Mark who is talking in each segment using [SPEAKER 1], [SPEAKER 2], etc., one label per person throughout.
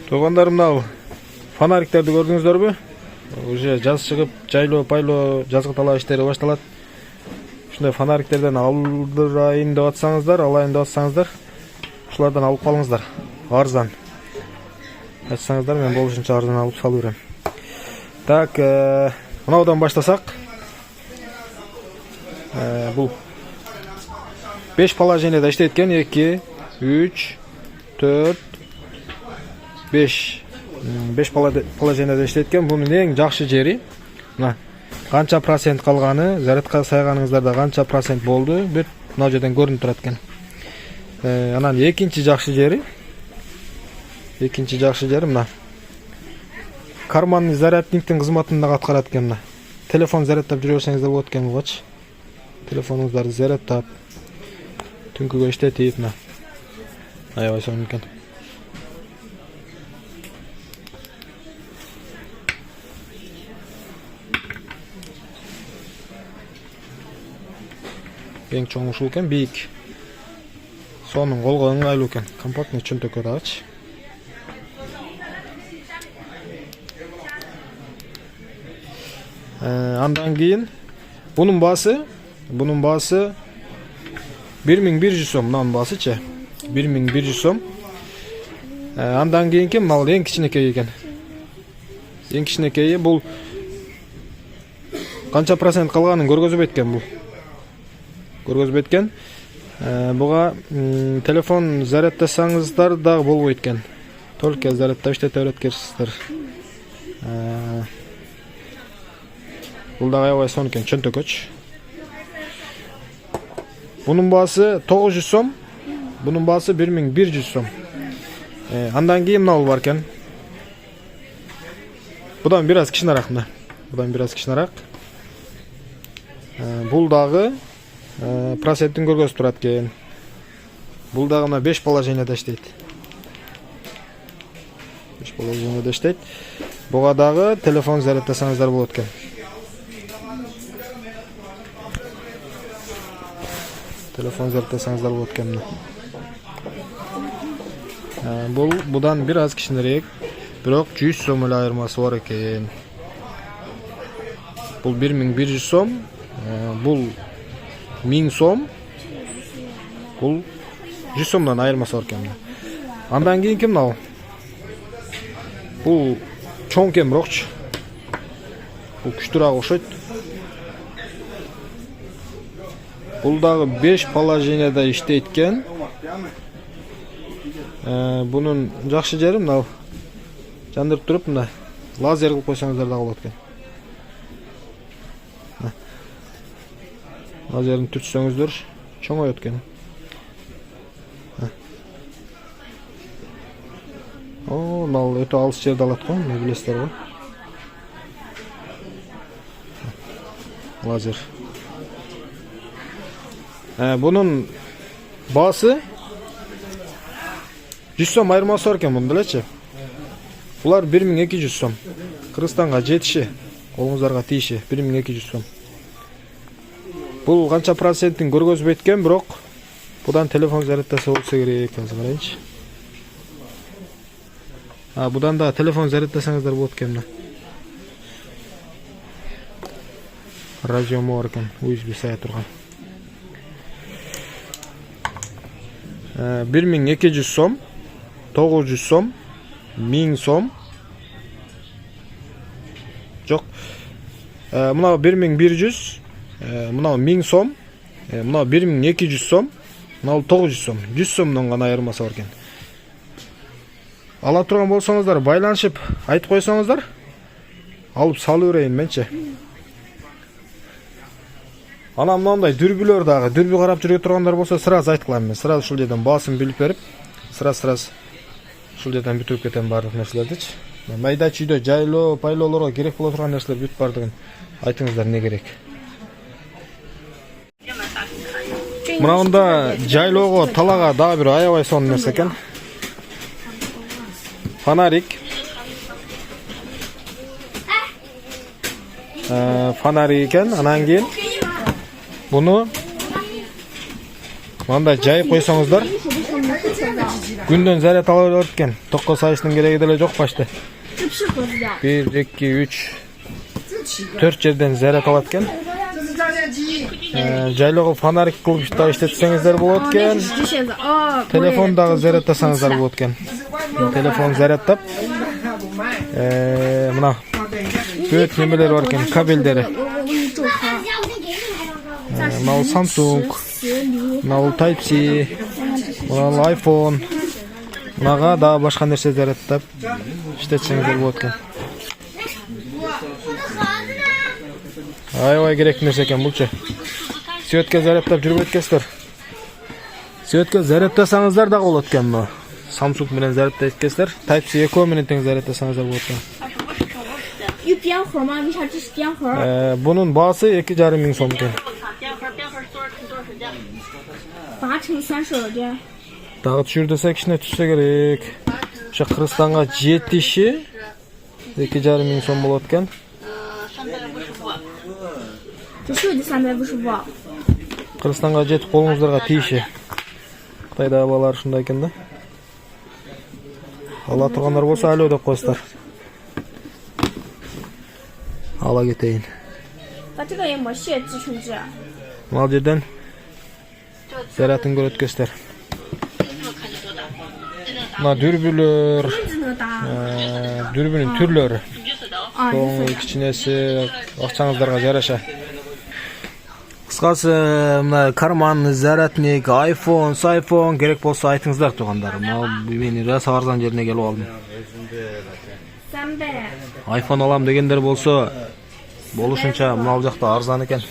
[SPEAKER 1] Туғандар, мынау фонариктерді көрдіңіздер бе? Уже жаз шығып, жайлоо, пайлоо, жазғы тала іштері башталат. Ушундай фонариктерден алдырайын деп атсаңыздар, алайын деп атсаңыздар, ушулардан алып қалыңыздар. Арзан. Айтсаңыздар, мен болушунча арзан алып салып берем. Так, мынаудан баштасақ. Бұл 5 положенияда иштеткен, 2, 3, 4, 5 положенияда иштеткен. Бұның ең жақшы жері. Қанша процент қалғаны, зарядқа сайғаныңыздарда қанша процент болды, бүт мына жерден көрініп тұрат екен. Анан екінші жақшы жері мына. Карманный зарядниктің қызматын да атқарат екен мына. Телефон зарядтап жүре берсеңіздер болады екен бұлғач. Телефоныңыздарды зарядтап, түнкіге иштетип мына. Аябай сонун екен. Ең чоң ушул екен, бийик. Сонун колго ыңгайлуу екен. Компактный чөнтөккө дагычы. Андан кийин бунун баасы 1100 сом, мынанын баасычы 1100 сом. Андан кийинки мал эң кичинекей экен. Эң кичинекейи бул канча процент калганын көргөзбөйт экен бул. Көргөзбөйт экен. Буга телефон зарядтасаңыздар дагы болбойт экен. Только зарядтап иштете берет экенсиздер. Бул дагы аябай сонун экен, чөнтөкөч. Bunun baası 900 сом, bunun baası 1100 сом. Andan kийин mınau barken. Budan biraz kişinarak mı? Bul dagı prosentin көргөзүп турат экен. Бул дагы мына 5 положенияда иштейт. 5 положенияда иштейт. Буга дагы телефон зарядтасаңыздар болот экен. Telefon zaryattasanızlar болот экен. Будан бир аз кичинерээк, бирок 100 сом эле айырмасы бар экен. Бул 1100 сом, бул 1000 сом, бул 100 сомдон айырмасы бар экен. Андан кийинки мынау. Бул чоң экен бирокчу. Бул күчтүүрөөк окшойт. Бул дагы 5 положенияда иштейт. Бунун жакшы жери мынау. Жандырып туруп мына лазер кылып койсоңуздар дагы болот экен. Лазерин түртсөңүздөр чоңойот экен. Мал өтө алыс жерде алат го, мына билесиздер го. Лазер. Bunun baası 100 сом айырмасы бар экен мунун делечи. Булар 1200 сом. Кыргызстанга жетиши, колуңуздарга тийиши 1200 сом. Бул канча процентин көргөзбөйт экен, бирок будан телефон зарядтаса болсо керек экен, карайынчы. Будан да телефон зарядтасаңыздар болот экен. Радио бар экен, USB сая турган. 1200 сом, 900 сом, 1000 сом. Жок. Мынау 1100, мынау 1000 сом, мынау 1200 сом, мынау 900 сом. 100 сомдон гана айырмасы бар экен. Ала турган болсоңуздар, байланышып айтып койсоңуздар, алып салып берейин менчи. Ана мынандай дүрбүлөр дагы, дүрбү карап жүрө тургандар болсо, сразу айтып калам мен. Сразу ушул жерден баасын билип берип, сразу ушул жерден бүтүрүп кетем баардык нерселердичи. Майда чүйдө жайлоо, пайлоолорго керек боло турган нерселер бүт баардыгын айтыңыздар не керек. Мынанда жайлоого, талага дагы бир аябай сонун нерсе экен. Фонарик. Фонарик экен, анан кийин буну мындай жайып койсоңуздар, Günden zaret alıyor ekan. Toqqa sayışning keregi dele jok başta. 1, 2, 3, 4 жерден zaret alat ekan. Жайлоого фонарик кылып да иштетсеңиздер болот экен. Телефондагы зарядтасаңыздар болот экен. Телефон зарядтап, мына бүт немелер бар экен, кабелдери. Мына Samsung, мына Type-C, мына iPhone, мынага да башка нерсе зарядтап иштетсеңиздер болот экен. Аябай керектүү нерсе экен булчу. Светке зарядтап жүрүп өткөздөр. Светке зарядтасаңыздар да болот экен бу. Samsung менен зарядтап өткөздөр. Type-C экөө менен тең зарядтасаңыздар болот экен. Bunun baası 2,5 ming so'm ekan. Dagı tushir desa kishine tushsa kerak. O'sha Qirg'izistonga jetishi 2,5 ming so'm bo'lot ekan. Qirg'izistonga jetib qo'lingizlarga teyishi. Xitoydagi bolalar shunday ekanda. Ала turganlar bo'lsa alo deb qo'ysizlar. Ала кетейин. Мал жерден зарядын көрөткөздөр. Мына дүрбүлөр, дүрбүнүн түрлөрү. Чоң, кичинеси, акчаңыздарга жараша. Кыскасы, мына карман, зарядник, iPhone керек болсо айтыңыздар тугандар. Мына мени рас арзан жерине келип алдым. iPhone алам дегендер болсо, болушунча мына жакта арзан экен.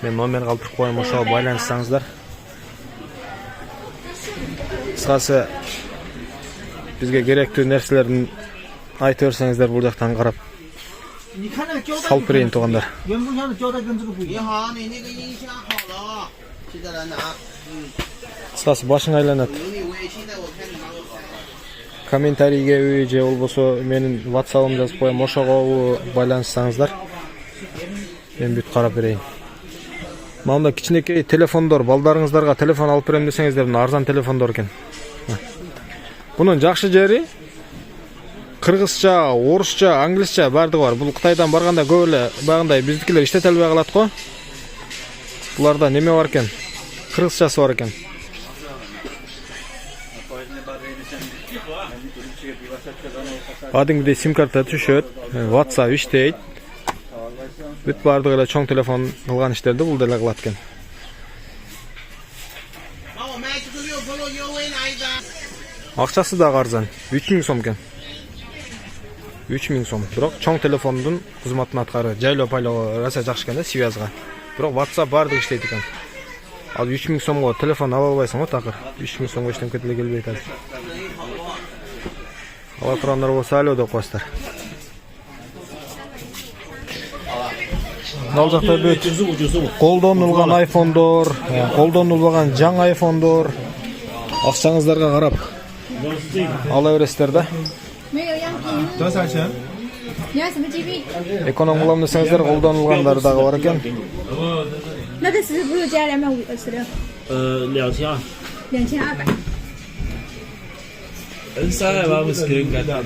[SPEAKER 1] Мен номер калтырып коем, ошого байланышсаңыздар. Кыскасы, бизге керектүү нерселерин айтып берсеңиздер бул жактан карап салып берейин тугандар. Кыскасы башың айланат. Комментарийге үй же болбосо менин WhatsApp'ымды жазып коем, ошого байланышсаңыздар. Мен бүт карап берейин. Мында кичинекей телефондор, балдарыңыздарга телефон алып берем десеңиздер, мына арзан телефондор экен. Бунун жакшы жери кыргызча, орусча, англисча бардыгы бар. Бул Кытайдан барганда көп эле багындай биздикилер иштете албай калат го. Буларда неме бар экен? Кыргызчасы бар экен. Кадимгидей сим-карта түшөт, WhatsApp иштейт. Бүт бардыгы эле чоң телефон кылган иштерди бул деле кылат экен. Акчасы да арзан, 3 миң сом экен. 3 миң сом. Бирок чоң телефондун кызматын аткары, жайлоо пайлоо раса жакшы экен да, связга. Бирок WhatsApp бардыгы иштейт экен. Ал 3 миң сомго телефон ала албайсың го такыр. 3 миң сомго эчтеке деле келбейт азыр. Ала турандар болсо ало деп коесуздар. Ал жакта бүт колдонулган iPhone'дор, колдонулбаган жаңы iPhone'дор акчаңыздарга карап ала бересиздер да. Эконом кылам десеңиздер, колдонулгандар дагы бар экен.
[SPEAKER 2] 2200 N3 var mı screen kadar?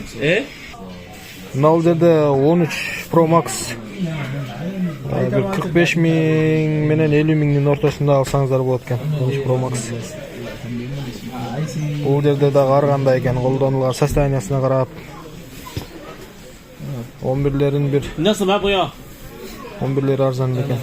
[SPEAKER 1] Мына жерде 13 Pro Max 45 миң менен 50 миңдин ортосунда алсаңыздар болот экен. 13 Pro Max. Бул жерде дагы ар кандай экен, колдонулган состояниясына карап. 11лерин бир. Nasıl var bu ya? 11leri арзан экен.